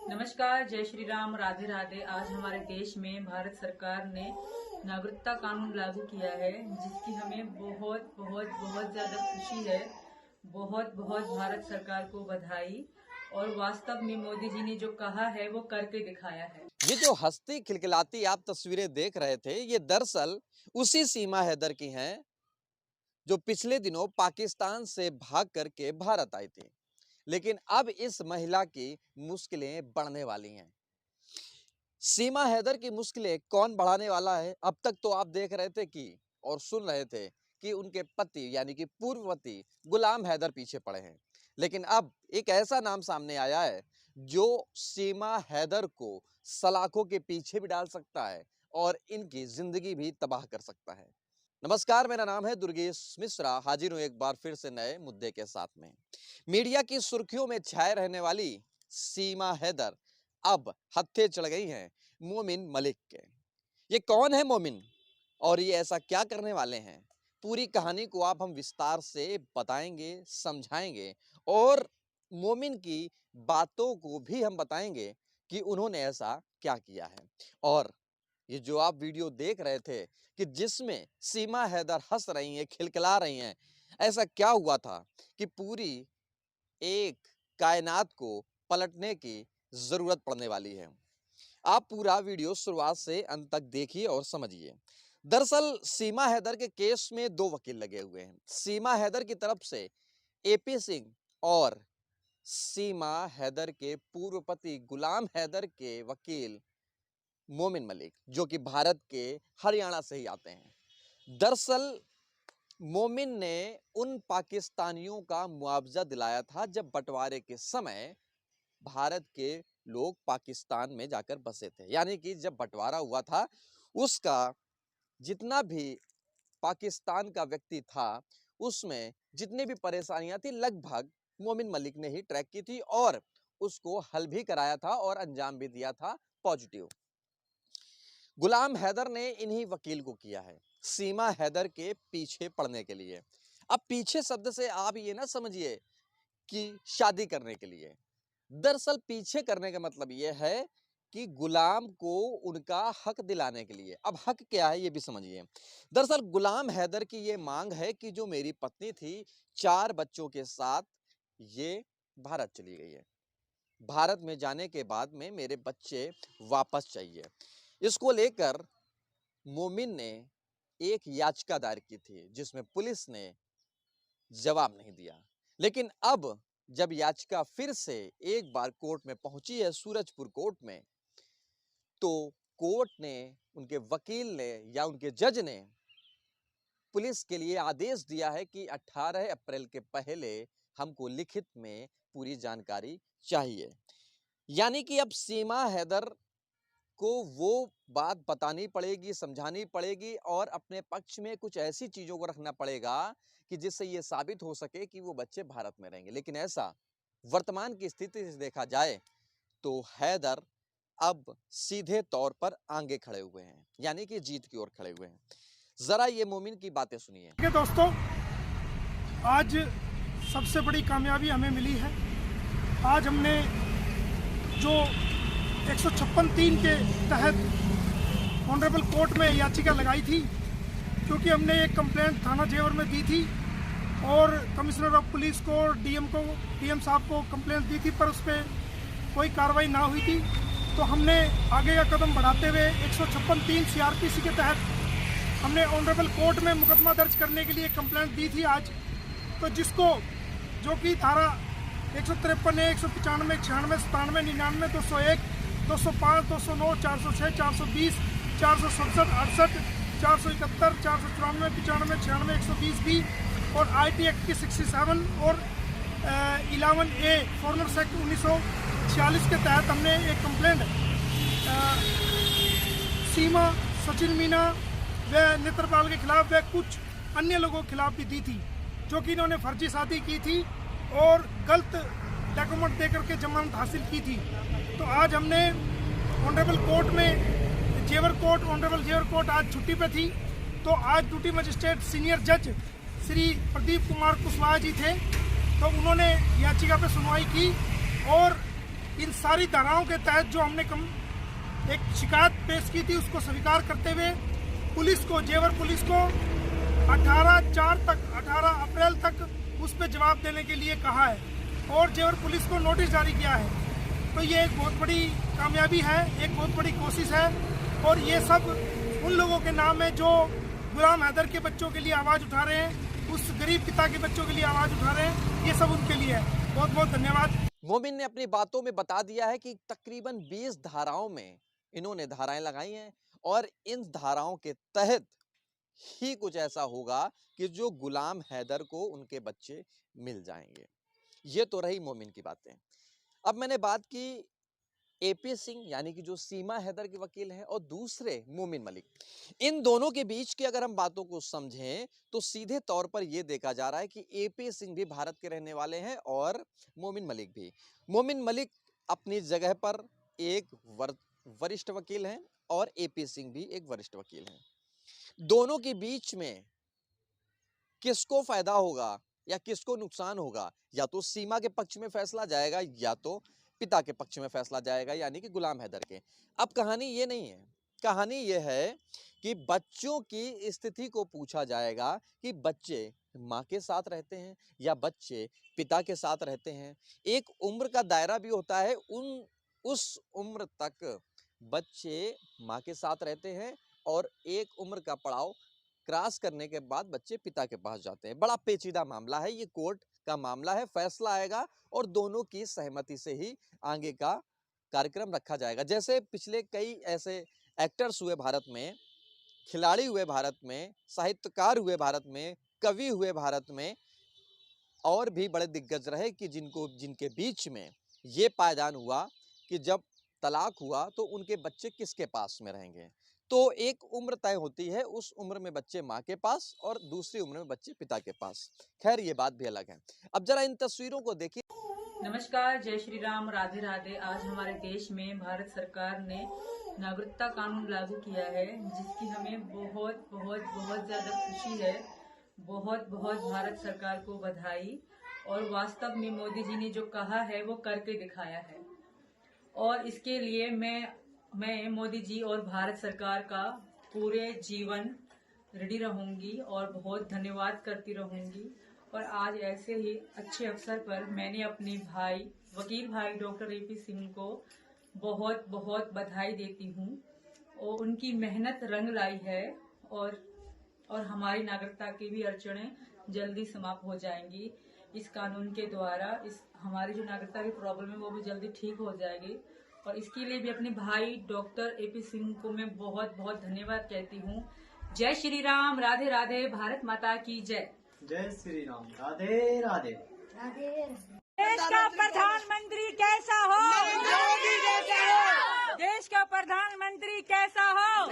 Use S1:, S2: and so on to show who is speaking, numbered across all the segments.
S1: नमस्कार, जय श्री राम, राधे राधे। आज हमारे देश में भारत सरकार ने नागरिकता कानून लागू किया है, जिसकी हमें बहुत बहुत बहुत ज्यादा खुशी है। बहुत बहुत भारत सरकार को बधाई। और वास्तव में मोदी जी ने जो कहा है वो करके दिखाया है।
S2: ये जो हंसती खिलखिलाती आप तस्वीरें देख रहे थे, ये दरअसल उसी सीमा हैदर की हैं जो पिछले दिनों पाकिस्तान से भाग करके भारत आई थी। लेकिन अब इस महिला की मुश्किलें बढ़ने वाली हैं। सीमा हैदर की मुश्किलें कौन बढ़ाने वाला है? अब तक तो आप देख रहे थे कि और सुन रहे थे कि उनके पति यानी कि पूर्व पति गुलाम हैदर पीछे पड़े हैं। लेकिन अब एक ऐसा नाम सामने आया है जो सीमा हैदर को सलाखों के पीछे भी डाल सकता है और इनकी जिंदगी भी तबाह कर सकता है। नमस्कार, मेरा नाम है दुर्गेश मिश्रा। हाजिर हूं एक बार फिर से नए मुद्दे के साथ में। मीडिया की सुर्खियों में छाए रहने वाली सीमा हैदर अब हत्थे चढ़ गई हैं मोमिन मलिक के। ये कौन है मोमिन और ये ऐसा क्या करने वाले हैं? पूरी कहानी को आप हम विस्तार से बताएंगे, समझाएंगे और मोमिन की बातों को भी हम बताएंगे कि उन्होंने ऐसा क्या किया है। और ये जो आप वीडियो देख रहे थे कि जिसमें सीमा हैदर हंस रही हैं, खिलखिला रही हैं, ऐसा क्या हुआ था कि पूरी एक कायनात को पलटने की जरूरत पड़ने वाली है। आप पूरा वीडियो शुरुआत से अंत तक देखिए और समझिए। दरअसल सीमा हैदर के केस में दो वकील लगे हुए हैं। सीमा हैदर की तरफ से एपी सिंह और सीमा हैदर के पूर्व पति गुलाम हैदर के वकील मोमिन मलिक, जो कि भारत के हरियाणा से ही आते हैं। दरअसल मोमिन ने उन पाकिस्तानियों का मुआवजा दिलाया था जब बंटवारे के समय भारत के लोग पाकिस्तान में जाकर बसे थे। यानी कि जब बंटवारा हुआ था उसका जितना भी पाकिस्तान का व्यक्ति था उसमें जितनी भी परेशानियां थी लगभग मोमिन मलिक ने ही ट्रैक की थी और उसको हल भी कराया था और अंजाम भी दिया था पॉजिटिव। गुलाम हैदर ने इन्हीं वकील को किया है सीमा हैदर के पीछे पड़ने के लिए। अब पीछे शब्द से आप ये ना समझिए कि शादी करने के लिए। दरअसल पीछे करने का मतलब ये है कि गुलाम को उनका हक दिलाने के लिए। अब हक क्या है ये भी समझिए। दरअसल गुलाम हैदर की ये मांग है कि जो मेरी पत्नी थी 4 बच्चों के साथ ये भारत चली गई है, भारत में जाने के बाद में मेरे बच्चे वापस चाहिए। इसको लेकर मोमिन ने एक याचिका दायर की थी जिसमें पुलिस ने जवाब नहीं दिया। लेकिन अब जब याचिका फिर से एक बार कोर्ट में पहुंची है, सूरजपुर कोर्ट में, तो कोर्ट ने, उनके वकील ने या उनके जज ने पुलिस के लिए आदेश दिया है कि 18 अप्रैल के पहले हमको लिखित में पूरी जानकारी चाहिए। यानी कि अब सीमा हैदर को वो बात बतानी पड़ेगी, समझानी पड़ेगी और अपने पक्ष में कुछ ऐसी चीजों को रखना पड़ेगा कि जिससे ये साबित हो सके कि वो बच्चे भारत में रहेंगे। लेकिन ऐसा वर्तमान की स्थिति से देखा जाए तो हैदर अब सीधे तौर पर आगे खड़े हुए हैं, यानी कि जीत की ओर खड़े हुए हैं। जरा ये मोमिन की बातें सुनिए।
S3: दोस्तों, आज सबसे बड़ी कामयाबी हमें मिली है। आज हमने जो 156(3) के तहत ऑनरेबल कोर्ट में याचिका लगाई थी, क्योंकि हमने एक कंप्लेंट थाना जेवर में दी थी और कमिश्नर ऑफ पुलिस को, डीएम साहब को कंप्लेंट दी थी, पर उस पर कोई कार्रवाई ना हुई थी। तो हमने आगे का कदम बढ़ाते हुए 156(3) सीआरपीसी के तहत हमने ऑनरेबल कोर्ट में मुकदमा दर्ज करने के लिए कंप्लेंट दी थी आज। तो जिसको, जो कि धारा 153 है, 195, 96, 97, 99, 201, 205, 209, 406, 420, 467, 68, 471, 494, 95, 96, 120 बी और IT एक्ट की 67 और 11A फॉरेनर्स एक्ट 1946 के तहत हमने एक कंप्लेंट सीमा, सचिन मीना व नेत्रपाल के खिलाफ व कुछ अन्य लोगों के खिलाफ भी दी थी, जो कि इन्होंने फर्जी शादी की थी और गलत डॉक्यूमेंट देकर के जमानत हासिल की थी। तो आज हमने ऑनरेबल कोर्ट में, जेवर कोर्ट, ऑनरेबल जेवर कोर्ट आज छुट्टी पे थी, तो आज ड्यूटी मजिस्ट्रेट सीनियर जज श्री प्रदीप कुमार कुशवाहा जी थे। तो उन्होंने याचिका पे सुनवाई की और इन सारी धाराओं के तहत जो हमने एक शिकायत पेश की थी उसको स्वीकार करते हुए पुलिस को, जेवर पुलिस को 18 अप्रैल तक उस पर जवाब देने के लिए कहा है और जेवर पुलिस को नोटिस जारी किया है। तो ये एक बहुत बड़ी कामयाबी है, एक बहुत बड़ी कोशिश है और ये सब उन लोगों के नाम है जो गुलाम हैदर के बच्चों के लिए आवाज़ उठा रहे हैं, उस गरीब पिता के बच्चों के लिए आवाज़ उठा रहे हैं। ये सब उनके लिए है। बहुत बहुत धन्यवाद।
S2: मोमिन ने अपनी बातों में बता दिया है कि तकरीबन 20 धाराओं में इन्होंने धाराएं लगाई हैं और इन धाराओं के तहत ही कुछ ऐसा होगा कि जो गुलाम हैदर को उनके बच्चे मिल जाएंगे। ये तो रही मोमिन की बातें। अब मैंने बात की एपी सिंह यानी कि जो सीमा हैदर के वकील हैं और दूसरे मोमिन मलिक, इन दोनों के बीच की अगर हम बातों को समझें तो सीधे तौर पर यह देखा जा रहा है कि एपी सिंह भी भारत के रहने वाले हैं और मोमिन मलिक भी। मोमिन मलिक अपनी जगह पर एक वरिष्ठ वकील हैं और एपी सिंह भी एक वरिष्ठ वकील हैं। दोनों के बीच में किसको फायदा होगा या किसको नुकसान होगा, या तो सीमा के पक्ष में फैसला जाएगा या तो पिता के पक्ष में फैसला जाएगा यानी कि गुलाम हैदर के। अब कहानी ये नहीं है, कहानी ये है कि बच्चों की स्थिति को पूछा जाएगा कि बच्चे माँ के साथ रहते हैं या बच्चे पिता के साथ रहते हैं। एक उम्र का दायरा भी होता है, उस उम्र तक बच्चे माँ के साथ रहते हैं और एक उम्र का पड़ाव क्रॉस करने के बाद बच्चे पिता के पास जाते हैं। बड़ा पेचीदा मामला है, ये कोर्ट का मामला है, फैसला आएगा और दोनों की सहमति से ही आगे का कार्यक्रम रखा जाएगा। जैसे पिछले कई ऐसे एक्टर्स हुए भारत में, खिलाड़ी हुए भारत में, साहित्यकार हुए भारत में, कवि हुए भारत में और भी बड़े दिग्गज रहे कि जिनके बीच में ये पायदान हुआ कि जब तलाक हुआ तो उनके बच्चे किसके पास में रहेंगे। तो एक उम्र तय होती है, उस उम्र में बच्चे माँ के पास और दूसरी उम्र में बच्चे पिता के पास। खैर ये बात भी अलग है। अब जरा इन तस्वीरों को देखिए।
S1: नमस्कार, जय श्री राम, राधे राधे। आज हमारे देश में भारत सरकार ने नागरिकता कानून लागू किया है, जिसकी हमें बहुत बहुत बहुत ज्यादा खुशी है। बहुत बहुत भारत सरकार को बधाई। और वास्तव में मोदी जी ने जो कहा है वो करके दिखाया है और इसके लिए मैं मोदी जी और भारत सरकार का पूरे जीवन रेडी रहूंगी और बहुत धन्यवाद करती रहूंगी। और आज ऐसे ही अच्छे अवसर पर मैंने अपने भाई, वकील भाई डॉक्टर एपी सिंह को बहुत बहुत बधाई देती हूँ और उनकी मेहनत रंग लाई है और हमारी नागरिकता की भी अड़चनें जल्दी समाप्त हो जाएंगी इस कानून के द्वारा। इस हमारी जो नागरिकता की प्रॉब्लम है वो भी जल्दी ठीक हो जाएगी और इसके लिए भी अपने भाई डॉक्टर एपी सिंह को मैं बहुत बहुत धन्यवाद कहती हूँ। जय श्री राम, राधे राधे, भारत माता की जय।
S4: जय श्री राम, राधे राधे।
S5: देश का प्रधानमंत्री कैसा हो? मोदी जैसा हो। देश का प्रधानमंत्री कैसा हो?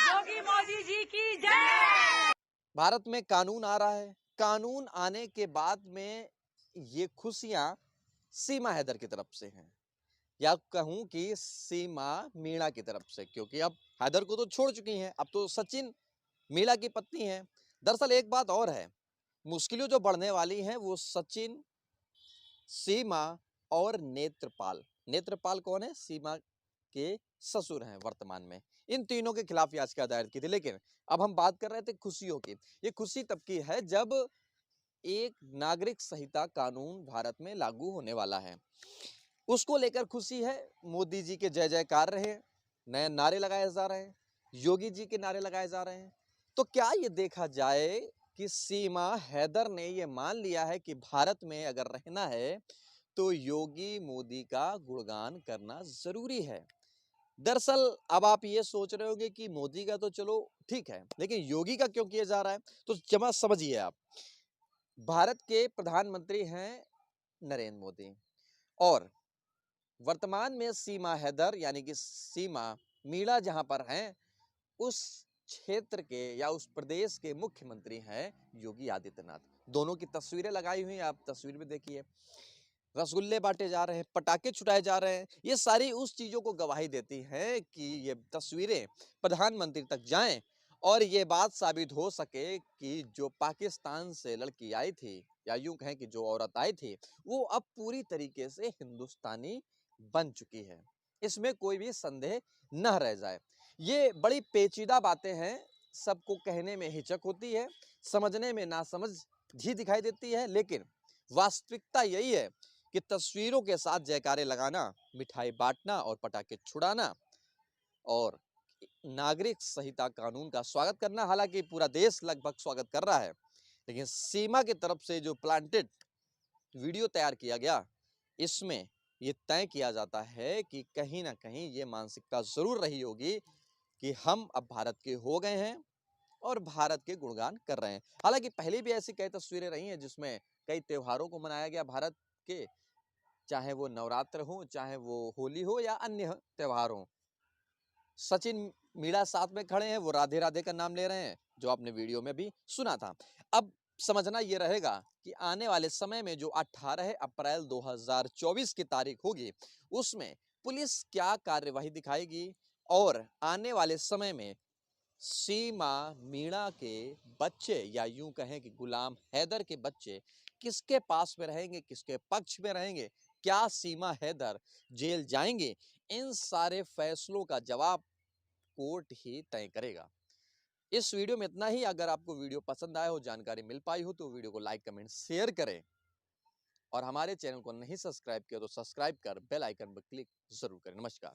S5: योगी मोदी जी की जय।
S2: भारत में कानून आ रहा है, कानून आने के बाद में ये खुशियां सीमा हैदर की तरफ से हैं या कहूं कि सीमा मीणा की तरफ से, क्योंकि अब हैदर को तो छोड़ चुकी हैं, अब तो सचिन मीणा की पत्नी हैं। दरअसल एक बात और है, मुश्किलें जो बढ़ने वाली हैं वो सचिन, सीमा और नेत्रपाल। नेत्रपाल कौन है? सीमा के ससुर हैं वर्तमान में। इन तीनों के खिलाफ याचिका दायर की थी। लेकिन अब हम बात कर रहे थे खुशियों की। ये खुशी तब की है जब एक नागरिक संहिता कानून भारत में लागू होने वाला है, उसको लेकर खुशी है। मोदी जी के जय जयकार रहे, नए नारे लगाए जा रहे हैं, योगी जी के नारे लगाए जा रहे हैं। तो क्या ये देखा जाए कि सीमा हैदर ने ये मान लिया है कि भारत में अगर रहना है तो योगी मोदी का गुणगान करना जरूरी है। दरअसल अब आप ये सोच रहे होंगे कि मोदी का तो चलो ठीक है, लेकिन योगी का क्यों किया जा रहा है? तो जमा समझिए आप, भारत के प्रधानमंत्री हैं नरेंद्र मोदी और वर्तमान में सीमा हैदर यानी कि सीमा मीणा जहां पर हैं, उस क्षेत्र के या उस प्रदेश के मुख्यमंत्री हैं योगी आदित्यनाथ। दोनों की तस्वीरें लगाई हुई हैं, आप तस्वीर में देखिए। रसगुल्ले बांटे जा रहे हैं, पटाखे छुटाए जा रहे हैं। ये सारी उस चीजों को गवाही देती हैं कि ये तस्वीरें प्रधानमंत्री तक जाएं और ये बात साबित हो सके कि जो पाकिस्तान से लड़की आई थी या यूं कहें कि जो औरतें थी वो अब पूरी तरीके से हिंदुस्तानी बन चुकी है, इसमें कोई भी संदेह न रह जाए। ये बड़ी पेचीदा बातें हैं, सबको कहने में हिचक होती है, समझने में नासमझ भी दिखाई देती है, लेकिन वास्तविकता यही है कि तस्वीरों के साथ जयकारे लगाना, मिठाई बांटना और पटाखे छुड़ाना और नागरिक संहिता कानून का स्वागत करना, हालांकि पूरा देश लगभग स्वागत कर रहा है, लेकिन सीमा की तरफ से जो प्लांटेड वीडियो तैयार किया गया, इसमें ये तय किया जाता है कि कहीं ना कहीं ये मानसिकता जरूर रही होगी कि हम अब भारत के हो गए हैं और भारत के गुणगान कर रहे हैं। हालांकि पहले भी ऐसी कई तस्वीरें रही हैं जिसमें कई त्योहारों को मनाया गया भारत के, चाहे वो नवरात्र हो, चाहे वो होली हो या अन्य त्योहार हो। सचिन मीणा साथ में खड़े हैं, वो राधे राधे का नाम ले रहे हैं, जो आपने वीडियो में भी सुना था। अब समझना ये रहेगा कि आने वाले समय में जो 18 अप्रैल 2024 की तारीख होगी, उसमें पुलिस क्या कार्यवाही दिखाएगी और आने वाले समय में सीमा मीणा के बच्चे या यूं कहें कि गुलाम हैदर के बच्चे किसके पास में रहेंगे, किसके पक्ष में रहेंगे, क्या सीमा हैदर जेल जाएंगे, इन सारे फैसलों का जवाब कोर्ट ही तय करेगा। इस वीडियो में इतना ही। अगर आपको वीडियो पसंद आया हो, जानकारी मिल पाई हो, तो वीडियो को लाइक कमेंट शेयर करें और हमारे चैनल को नहीं सब्सक्राइब किया तो सब्सक्राइब कर बेल आइकन पर क्लिक जरूर करें। नमस्कार।